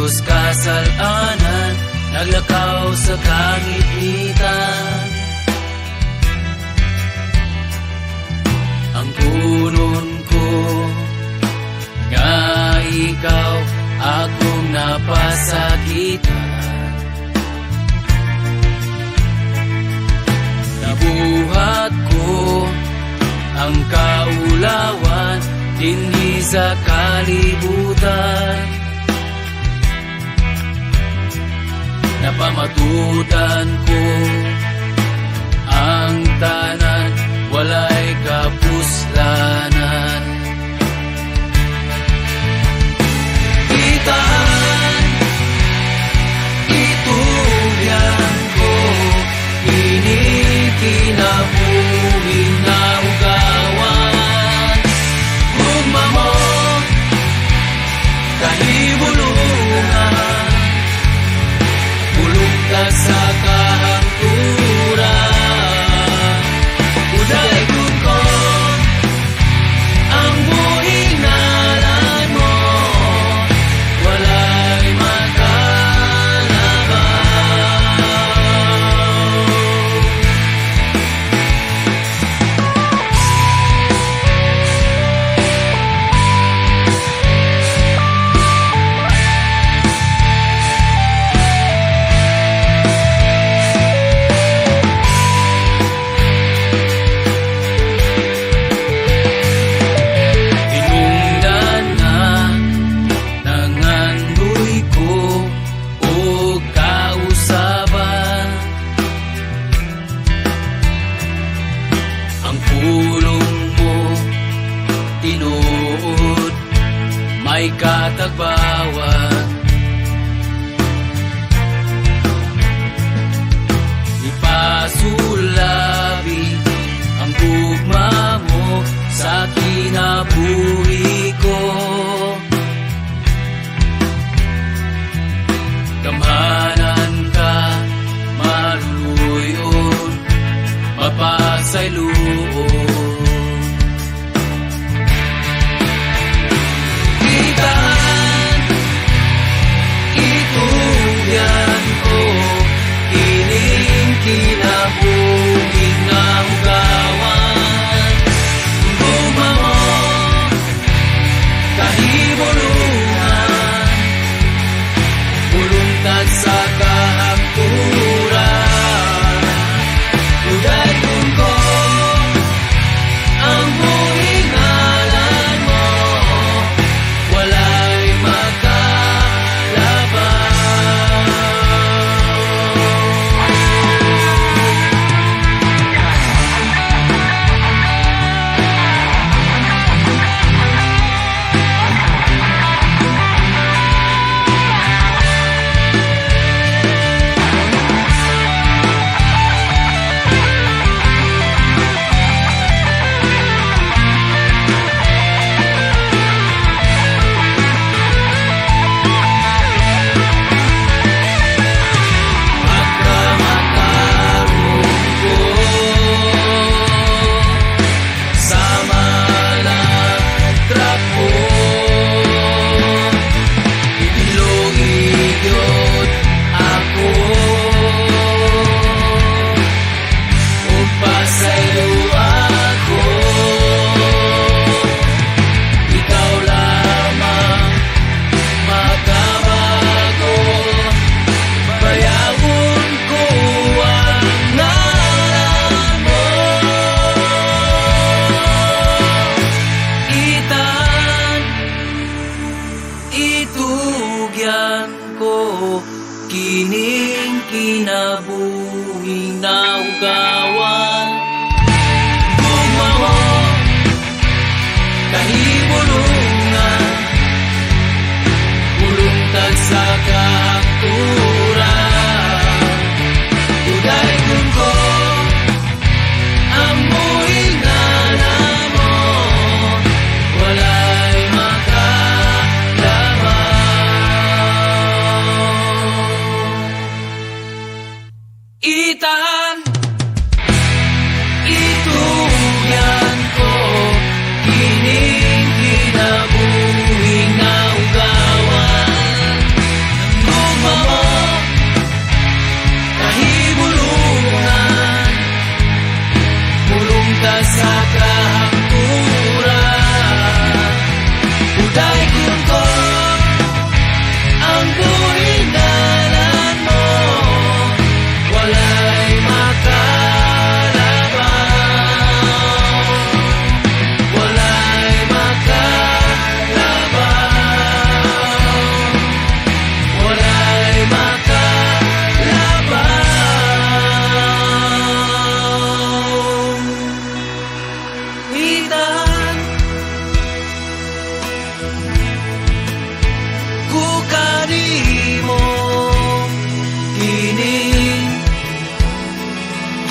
Diyos kasalanan, naglakaw sa kangipitan. Ang kunon ko nga ikaw akong napasakitan. Nabuhat ko ang kaulawan dinhi sa kalibutan. Napamatutan ko ang tanan, walay kapuslanan. Kitaan, itugyan ko, kinabuhi na ugawan. Gugma mo, kahibulungan, bulungtag sa kahangturan. Udalaygon ko ang buhing ngalan mo, walay may katagbawan. Ipasulabi ang gugma mo sa kinabuhi ko. Gamhanan ka, maluluyon, mapasay luon. Kinabuhing na ugawan. Gugma mo, kahibulungan, bulungtad sa kahangturan. Udalaygon ko ang buhing ngalan mo, walay makalaban. Itugyan ko, kining kinabuhing na ugawan. Gugma mo, kahibulungan, bulungtad sa kahangturan. Udalaygon ko ang buhing ngalan mo, walay itahan, itugyan ko, kining kinabuhing na ugawan.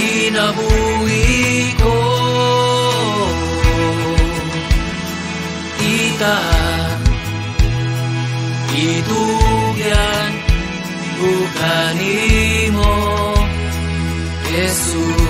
kinabuhi ko. Ita itugyan bukan nimo, Jesus.